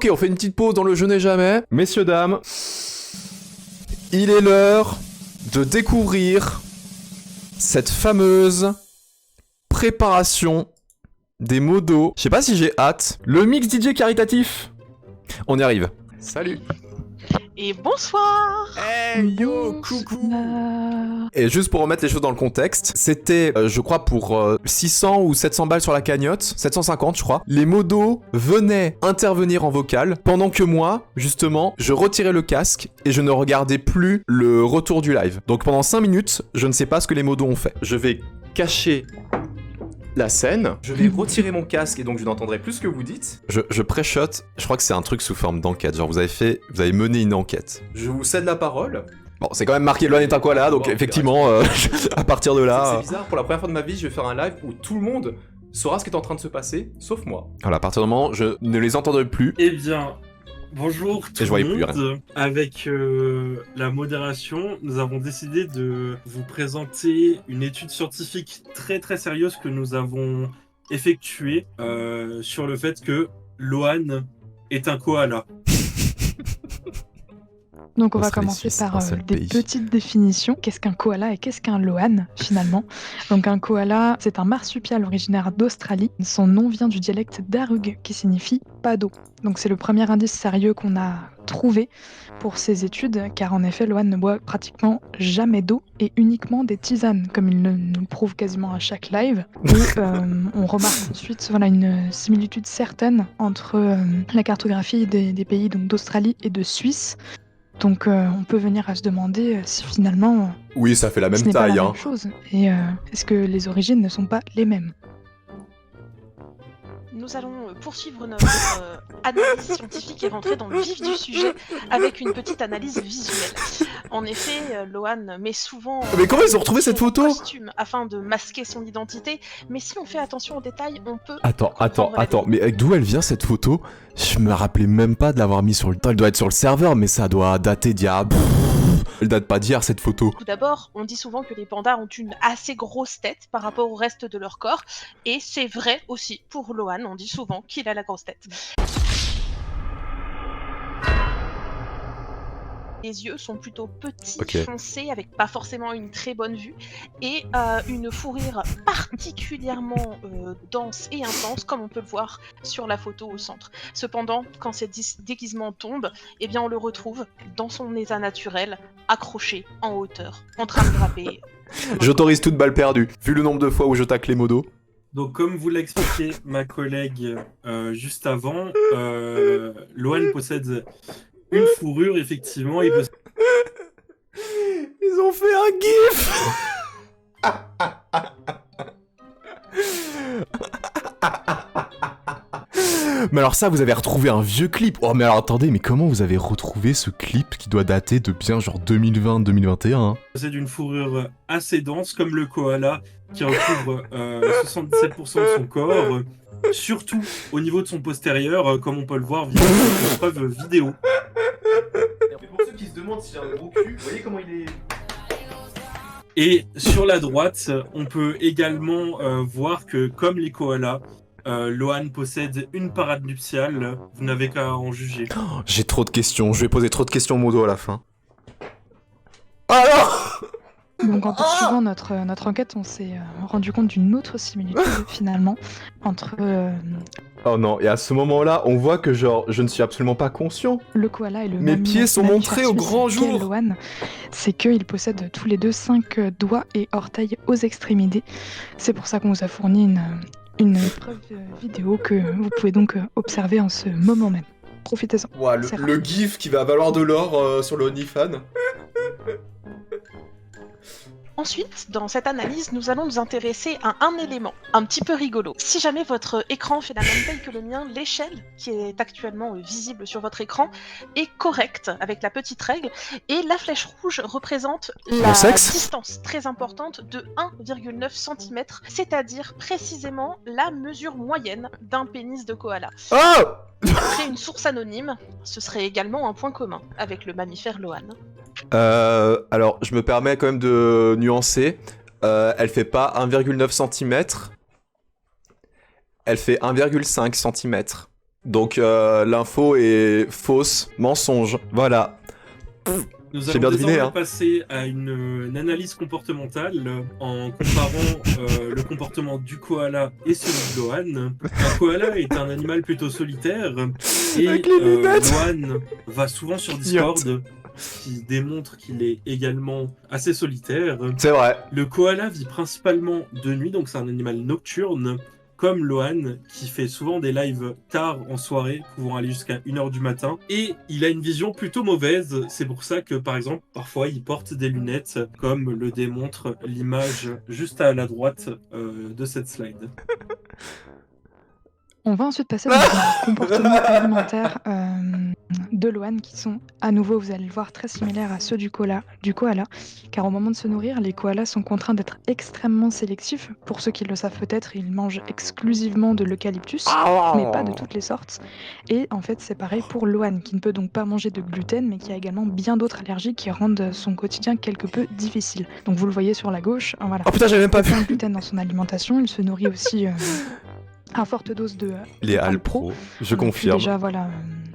Ok, on fait une petite pause dans le je n'ai jamais. Messieurs, dames, il est l'heure de découvrir cette fameuse préparation des mots d'eau. Je sais pas si j'ai hâte. Le mix DJ caritatif. On y arrive. Salut. Et bonsoir. Hey yo, coucou. Et juste pour remettre les choses dans le contexte, c'était, je crois, pour 600 ou 700 balles sur la cagnotte, 750 je crois. Les modos venaient intervenir en vocal, pendant que moi, justement, je retirais le casque et je ne regardais plus le retour du live. Donc pendant 5 minutes, je ne sais pas ce que les modos ont fait. Je vais cacher la scène, je vais retirer mon casque et donc je n'entendrai plus ce que vous dites. Je pré-shot, je crois que c'est un truc sous forme d'enquête, genre vous avez mené une enquête. Je vous cède la parole. Bon, c'est quand même marqué Loan est un koala, donc effectivement, à partir de là... C'est bizarre, pour la première fois de ma vie, je vais faire un live où tout le monde saura ce qui est en train de se passer, sauf moi. Voilà, à partir du moment, je ne les entendrai plus. Eh bien... Bonjour tout le monde, avec la modération, nous avons décidé de vous présenter une étude scientifique très très sérieuse que nous avons effectuée sur le fait que Loan est un koala. Donc on va commencer par des petites définitions. Qu'est-ce qu'un koala et qu'est-ce qu'un loan finalement? Donc un koala, c'est un marsupial originaire d'Australie. Son nom vient du dialecte darug qui signifie pas d'eau. Donc c'est le premier indice sérieux qu'on a trouvé pour ces études, car en effet Loan ne boit pratiquement jamais d'eau et uniquement des tisanes, comme il nous le prouve quasiment à chaque live. Et on remarque ensuite une similitude certaine entre la cartographie des pays donc d'Australie et de Suisse. Donc on peut venir à se demander si finalement oui, ça fait la même ce n'est taille, pas la même chose. Et est-ce que les origines ne sont pas les mêmes? Nous allons poursuivre notre analyse scientifique et rentrer dans le vif du sujet avec une petite analyse visuelle. En effet, Loan met souvent mais comment ils ont retrouvé cette photo costume afin de masquer son identité, mais si on fait attention aux détails, on peut... Attends, mais d'où elle vient cette photo? Je me rappelais même pas de l'avoir mis sur le... Elle doit être sur le serveur, mais ça doit dater d'il y a... Elle date pas d'hier cette photo. Tout d'abord, on dit souvent que les pandas ont une assez grosse tête par rapport au reste de leur corps, et c'est vrai aussi pour Loan, on dit souvent qu'il a la grosse tête. Les yeux sont plutôt petits, foncés, avec pas forcément une très bonne vue, et une fourrure particulièrement dense et intense, comme on peut le voir sur la photo au centre. Cependant, quand ces déguisements tombent, eh bien on le retrouve dans son état naturel, accroché en hauteur, en train de grimper. J'autorise toute balle perdue, vu le nombre de fois où je tacle les modos. Donc comme vous l'a expliqué ma collègue juste avant, Loan possède une fourrure, effectivement. Ils ont fait un gif. Mais alors ça, vous avez retrouvé un vieux clip. Oh mais alors attendez, mais comment vous avez retrouvé ce clip qui doit dater de bien genre 2020-2021 hein? C'est d'une fourrure assez dense, comme le koala, qui recouvre 77% de son corps, surtout au niveau de son postérieur, comme on peut le voir via une preuve vidéo. Mais pour ceux qui se demandent si j'ai un gros cul, vous voyez comment il est... Et sur la droite, on peut également voir que, comme les koalas, Loan possède une parade nuptiale. Vous n'avez qu'à en juger. Oh, j'ai trop de questions. Je vais poser trop de questions modo à la fin. Alors donc en poursuivant notre enquête, on s'est rendu compte d'une autre similitude finalement entre... Oh non, et à ce moment-là, on voit que genre, je ne suis absolument pas conscient. Le koala et le Mes pieds sont montrés au grand jour. Loan, c'est qu'ils possèdent tous les deux 5 doigts et orteils aux extrémités. C'est pour ça qu'on vous a fourni une preuve vidéo que vous pouvez donc observer en ce moment même. Profitez-en. Ouais, le gif qui va valoir de l'or sur le OnlyFans. Ensuite, dans cette analyse, nous allons nous intéresser à un élément un petit peu rigolo. Si jamais votre écran fait la même taille que le mien, l'échelle qui est actuellement visible sur votre écran est correcte avec la petite règle, et la flèche rouge représente la distance très importante de 1,9 cm, c'est-à-dire précisément la mesure moyenne d'un pénis de koala. Oh Après une source anonyme, ce serait également un point commun avec le mammifère Loan. Alors, je me permets quand même de nuancer. Elle fait pas 1,9 cm. Elle fait 1,5 cm. Donc l'info est fausse, mensonge. Voilà. Nous J'ai bien allons deviné, désormais hein. passer à une analyse comportementale en comparant le comportement du koala et celui de Lohan. Un koala est un animal plutôt solitaire et Avec les lunettes. Lohan va souvent sur Discord, ce qui démontre qu'il est également assez solitaire. C'est vrai. Le koala vit principalement de nuit, donc c'est un animal nocturne, comme Lohan, qui fait souvent des lives tard en soirée, pouvant aller jusqu'à 1h du matin. Et il a une vision plutôt mauvaise, c'est pour ça que, par exemple, parfois il porte des lunettes, comme le démontre l'image juste à la droite de cette slide. On va ensuite passer dans les comportements alimentaires de Lohan qui sont, à nouveau, vous allez le voir, très similaires à ceux du koala, car au moment de se nourrir, les koalas sont contraints d'être extrêmement sélectifs. Pour ceux qui le savent peut-être, ils mangent exclusivement de l'eucalyptus, mais pas de toutes les sortes. Et en fait, c'est pareil pour Lohan, qui ne peut donc pas manger de gluten, mais qui a également bien d'autres allergies qui rendent son quotidien quelque peu difficile. Donc vous le voyez sur la gauche, voilà. Oh putain, j'avais même pas vu. Aucun gluten dans son alimentation, il se nourrit aussi... à forte dose de Les Alpro, je confirme. Déjà, voilà,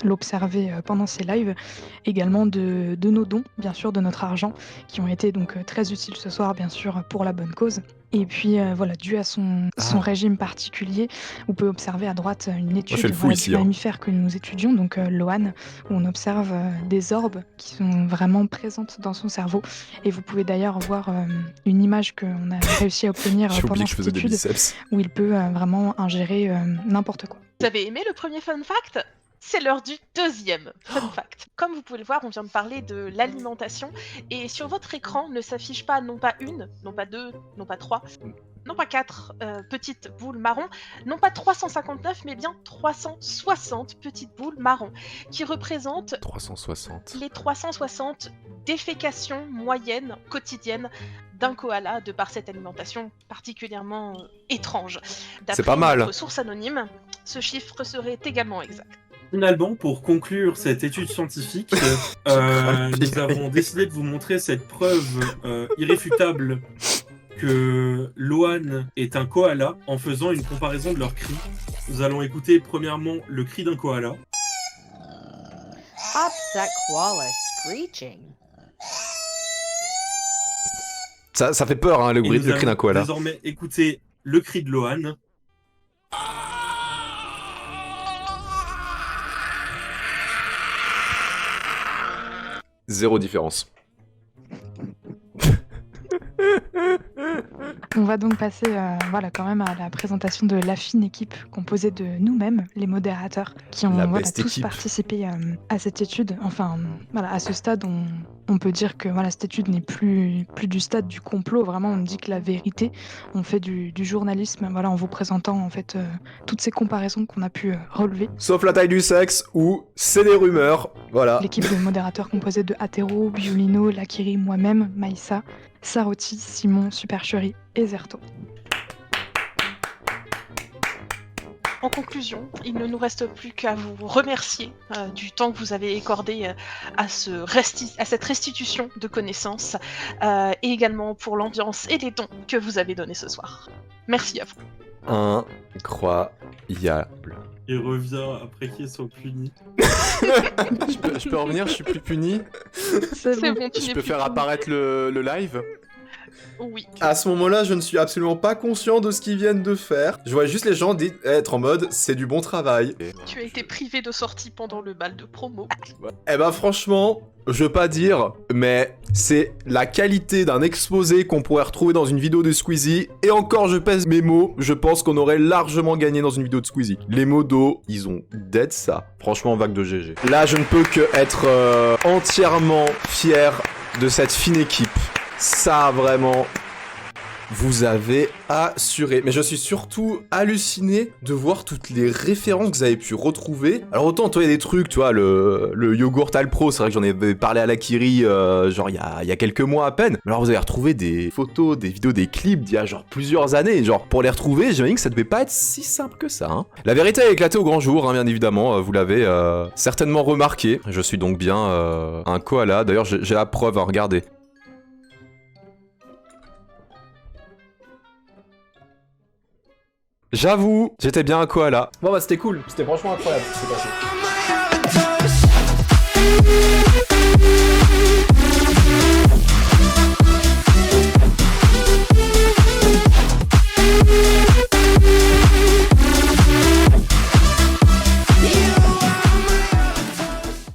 l'observer pendant ces lives. Également de nos dons, bien sûr, de notre argent, qui ont été donc très utiles ce soir, bien sûr, pour la bonne cause. Et puis, voilà, dû à son régime particulier, on peut observer à droite une étude du mammifère que nous étudions, donc Lohan, où on observe des orbes qui sont vraiment présentes dans son cerveau. Et vous pouvez d'ailleurs voir une image qu'on a réussi à obtenir pendant cette étude, où il peut vraiment ingérer n'importe quoi. Vous avez aimé le premier fun fact ? C'est l'heure du deuxième fun fact. Comme vous pouvez le voir, on vient de parler de l'alimentation et sur votre écran ne s'affiche pas non pas une, non pas deux, non pas trois, non pas quatre petites boules marron, non pas 359 mais bien 360 petites boules marron qui représentent 360. les 360 défécations moyennes quotidiennes d'un koala de par cette alimentation particulièrement étrange. C'est pas mal. D'après source anonyme, ce chiffre serait également exact. Finalement, pour conclure cette étude scientifique, nous avons décidé de vous montrer cette preuve irréfutable que Lohan est un koala en faisant une comparaison de leurs cris. Nous allons écouter premièrement le cri d'un koala. How's that koala screeching? Ça fait peur, hein, le cri d'un koala. Désormais, écoutez le cri de Lohan. Zéro différence. On va donc passer voilà, quand même à la présentation de la fine équipe composée de nous-mêmes, les modérateurs, qui ont tous participé à cette étude. Enfin, voilà, à ce stade, on peut dire que voilà, cette étude n'est plus du stade du complot. Vraiment, on dit que la vérité, on fait du journalisme, voilà, en vous présentant en fait toutes ces comparaisons qu'on a pu relever. Sauf la taille du sexe, où c'est des rumeurs, voilà. L'équipe de modérateurs composée de Atero, Biolino, Lakiri, moi-même, Maïssa, Saroti, Simon, Supercherie et Zerto. En conclusion, il ne nous reste plus qu'à vous remercier du temps que vous avez accordé à cette restitution de connaissances et également pour l'ambiance et les dons que vous avez donnés ce soir. Merci à vous. Incroyable. Il revient après qu'il soit puni. je peux revenir, je suis plus puni. C'est bon, tu je n'es peux plus faire puni. apparaître le live. Oui. À ce moment-là, je ne suis absolument pas conscient de ce qu'ils viennent de faire. Je vois juste les gens être en mode c'est du bon travail. Tu as été privé de sortie pendant le bal de promo. Eh ben franchement, je veux pas dire, mais c'est la qualité d'un exposé qu'on pourrait retrouver dans une vidéo de Squeezie. Et encore, je pèse mes mots, je pense qu'on aurait largement gagné dans une vidéo de Squeezie. Les modos, ils ont dead ça. Franchement, vague de GG. Là, je ne peux que être entièrement fier de cette fine équipe. Ça, vraiment, vous avez assuré. Mais je suis surtout halluciné de voir toutes les références que vous avez pu retrouver. Alors autant, toi, il y a des trucs, tu vois, le yogourt Alpro, c'est vrai que j'en avais parlé à l'Akiri, genre, il y a quelques mois à peine. Mais alors, vous avez retrouvé des photos, des vidéos, des clips d'il y a, genre, plusieurs années. Genre, pour les retrouver, j'imagine que ça devait pas être si simple que ça, hein. La vérité a éclaté au grand jour, hein, bien évidemment. Vous l'avez certainement remarqué. Je suis donc bien un koala. D'ailleurs, j'ai la preuve, hein, regardez. J'avoue, j'étais bien un koala. Bon bah c'était cool, c'était franchement incroyable ce qui s'est passé.